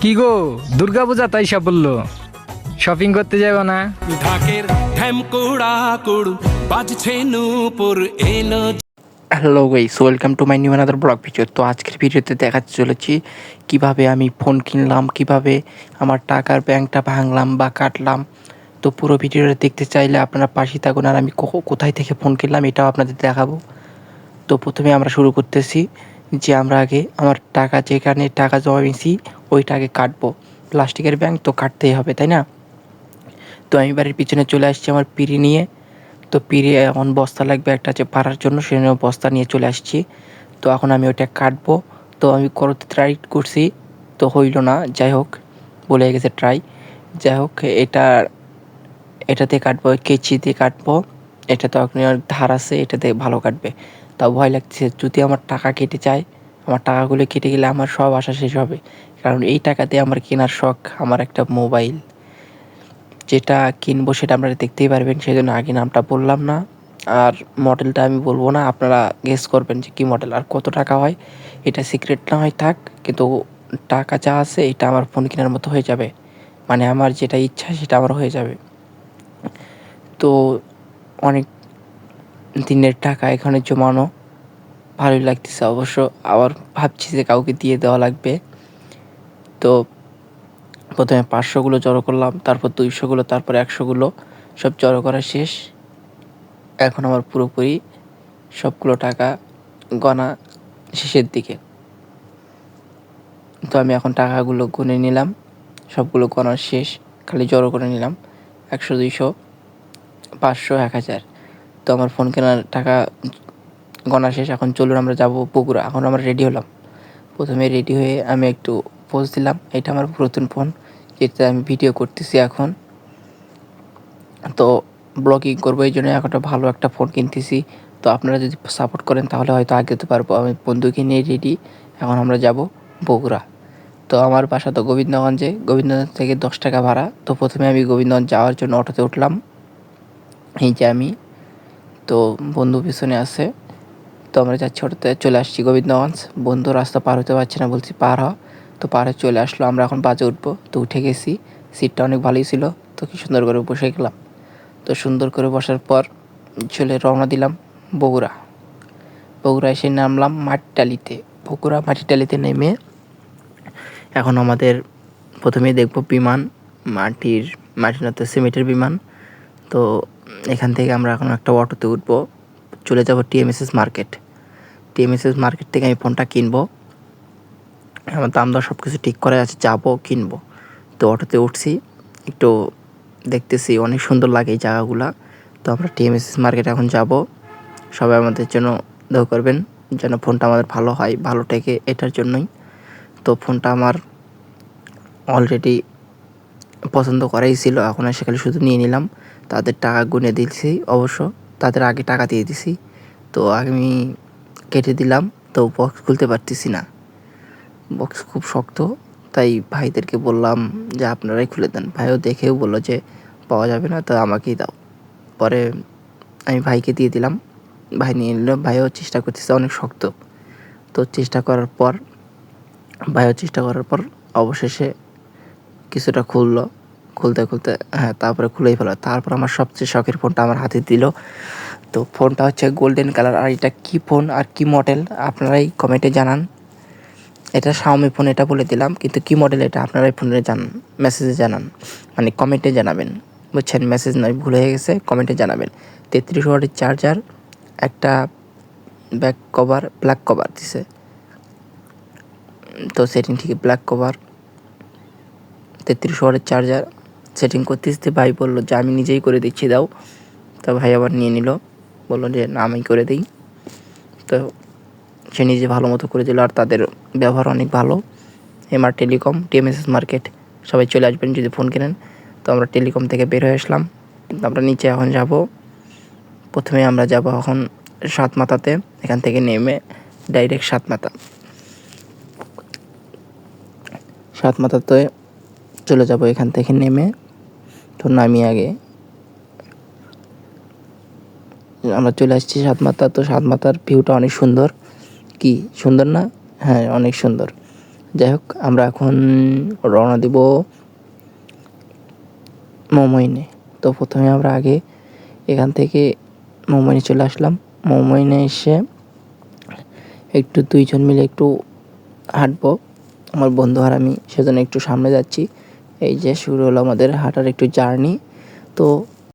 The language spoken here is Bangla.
কি গো, দুর্গাপূজা তাই সব বললো, শপিং করতে যাবো না? ঢাকের ঢ্যামকুড়া কুড়ু বাজছে নূপুর এলো। Hello guys, welcome to my new another blog video. তো আজকের ভিডিওতে দেখাতে চলেছি কিভাবে আমি ফোন কিনলাম, কিভাবে আমার টাকার ব্যাংকটা ভাঙলাম বা কাটলাম। তো পুরো ভিডিওটা দেখতে চাইলে আপনারা পাশেই থাকুন, আর আমি কোথায় থেকে ফোন কিনলাম এটাও আপনাদের দেখাবো। তো প্রথমে আমরা শুরু করতেছি যে আমরা আগে আমার টাকা, যেখানে টাকা জমাইছি ওইটাকে কাটবো। প্লাস্টিকের ব্যাংক তো কাটতেই হবে, তাই না? তো আমি বাড়ির পিছনে চলে আসছি আমার পিঁড়ি নিয়ে। তো পিঁড়ি এখন বস্তা লাগবে একটা, যে পাড়ার জন্য, সেজন্য বস্তা নিয়ে চলে আসছি। তো এখন আমি ওইটা কাটবো। তো আমি করতে ট্রাই করছি, তো হইল না। যাই হোক, বলে গেছে ট্রাই। যাই হোক, এটাতে কাটবো, কেচি দিয়ে কাটবো। এটা তো এখন ধার আছে, এটাতে ভালো কাটবে। তাও ভয় লাগছে, যদি আমার টাকা কেটে যায়, আমার টাকাগুলো কেটে গেলে আমার সব আশা শেষ হবে। কারণ এই টাকাতে আমার কেনার শখ, আমার একটা মোবাইল যেটা কিনবো সেটা আপনারা দেখতেই পারবেন, সেই জন্য আগে নামটা বললাম না। আর মডেলটা আমি বলবো না, আপনারা গেস করবেন যে কী মডেল আর কত টাকা হয়। এটা সিক্রেট না হয় থাক, কিন্তু টাকা যা আছে এটা আমার ফোন কেনার মতো হয়ে যাবে। মানে আমার যেটা ইচ্ছা সেটা আমার হয়ে যাবে। তো অনেক দিনের টাকা এখানে জমানো, ভালোই লাগতেছে অবশ্য। আবার ভাবছি যে কাউকে দিয়ে দেওয়া লাগবে। তো প্রথমে 500গুলো জড়ো করলাম, তারপর 200গুলো, তারপর 100গুলো, সব জড়ো করা শেষ। এখন আমার পুরোপুরি সবগুলো টাকা গণা শেষের দিকে। তো আমি এখন টাকাগুলো গুনে নিলাম, সবগুলো গণা শেষ, খালি জড়ো করে নিলাম 100, 200, 500, 1000। তো আমার ফোন কেনার টাকা গণা শেষ। এখন চলুন আমরা যাব বগুড়া। এখন আমরা রেডি হলাম। প্রথমে রেডি হয়ে আমি একটু পোজ দিলাম। এটা আমার পুরাতন ফোন, যেটাতে আমি ভিডিও করতেছি এখন। তো ব্লগিং করবো, এই জন্য এখন একটা ভালো একটা ফোন কিনতেছি। তো আপনারা যদি সাপোর্ট করেন তাহলে হয়তো আগে যেতে পারবো। আমি বন্ধুকে নিয়ে রেডি, এখন আমরা যাব বগুড়া। তো আমার বাসা তো গোবিন্দগঞ্জে, গোবিন্দগঞ্জ থেকে 10 টাকা ভাড়া। তো প্রথমে আমি গোবিন্দগঞ্জ যাওয়ার জন্য অটোতে উঠলাম, এই যে আমি। তো বন্ধু পিছনে আছে। তো আমরা যাচ্ছি অটোতে, চলে আসছি গোবিন্দগঞ্জ। বন্ধু রাস্তা পার হতে পারছে না, বলছি পার হ। তো পারে চলে আসলো। আমরা এখন বাসে উঠবো, তো উঠে গেছি। সিটটা অনেক ভালোই ছিল, তো কি সুন্দর করে বসে গেলাম। তো সুন্দর করে বসার পর চলে রওনা দিলাম বগুড়া। বগুড়া এসে নামলাম মাটিটালিতে। বগুড়া মাটিটালিতে নেমে এখন আমাদের প্রথমেই দেখব বিমান। মাটির না তো সিমেন্টের বিমান। তো এখান থেকে আমরা এখন একটা অটোতে উঠবো, চলে যাব টিএমএসএস মার্কেট। টিএমএসএস মার্কেট থেকে আমি ফোনটা কিনবো। আমার দাম দর সব কিছু ঠিক করে আছে, যাবো কিনবো। তো অটোতে উঠছি, একটু দেখতেছি অনেক সুন্দর লাগে এই জায়গাগুলা। তো আমরা টিএমএসএস মার্কেট এখন যাব। সবাই আমাদের জন্য দোয়া করবেন যেন ফোনটা আমাদের ভালো হয়, ভালো টেকে, এটার জন্যই। তো ফোনটা আমার অলরেডি পছন্দ করাই ছিল, এখন এসে খালি শুধু নিয়ে নিলাম। তাদের টাকা গুনে দিয়েছি অবশ্য, তাদের আগে টাকা দিয়ে দিছি। তো আমি কেটে দিলাম। তো বক্স খুলতে পারতেছি না, বক্স খুব শক্ত। তাই ভাইদেরকে বললাম যে আপনারাই খুলে দেন। ভাইও দেখেও বললো যে পাওয়া যাবে না, তো আমাকেই দাও। পরে আমি ভাইকে দিয়ে দিলাম, ভাই নিয়ে নিল। ভাইও চেষ্টা করতেছে, অনেক শক্ত। তো ভাইও চেষ্টা করার পর অবশেষে কিছুটা খুললো। খুলতে খুলতে হ্যাঁ, তারপরে খুলেই ফেলো। তারপর আমার সবচেয়ে শখের ফোনটা আমার হাতে দিল। তো ফোনটা হচ্ছে গোল্ডেন কালার। আর এটা কী ফোন আর কী মডেল আপনারাই কমেন্টে জানান। এটা শাওমি ফোন, এটা বলে দিলাম, কিন্তু কী মডেল এটা আপনারাই ফোনে জানান, মেসেজে জানান, মানে কমেন্টে জানাবেন, বুঝছেন? মেসেজ নয়, ভুল হয়ে গেছে, কমেন্টে জানাবেন। 33 ওয়াটের চার্জার, একটা ব্যাক কভার, ব্ল্যাক কভার দিছে। তো সেটিং ঠিক ব্ল্যাক কভার, 33 ওয়াটের চার্জার। সেটিং করতে ভাই বললো যে আমি নিজেই করে দিচ্ছি, দাও। তো ভাই আবার নিয়ে নিল, বললো যে না আমি করে দিই। তো সে নিজে ভালো মতো করে দিল, আর তাদের ব্যবহার অনেক ভালো। এমআর টেলিকম, টিএমএসএস মার্কেট, সবাই চলে আসবেন যদি ফোন কেনেন। তো আমরা টেলিকম থেকে বের হয়ে আসলাম। আমরা নিচে এখন যাব। প্রথমে আমরা যাব এখন সাতমাথাতে। এখান থেকে নেমে ডাইরেক্ট সাতমাথাতে চলে যাব এখান থেকে নেমে। তো নামি আগে আমরা চলে আসছি সাতমাথা। তো সাতমাথার ভিউটা অনেক সুন্দর। কি সুন্দর না? হ্যাঁ, অনেক সুন্দর। যাই হোক, আমরা এখন রওনা দিব মৌমইনে। তো প্রথমে আমরা আগে এখান থেকে মৌমইনে চলে আসলাম। মৌমইনে এসে একটু 2 জন মিলে একটু হাঁটবো, আমার বন্ধু আর আমি, সেজন্য একটু সামনে যাচ্ছি। এই যে শুরু হলো আমাদের হাঁটার একটু জার্নি। তো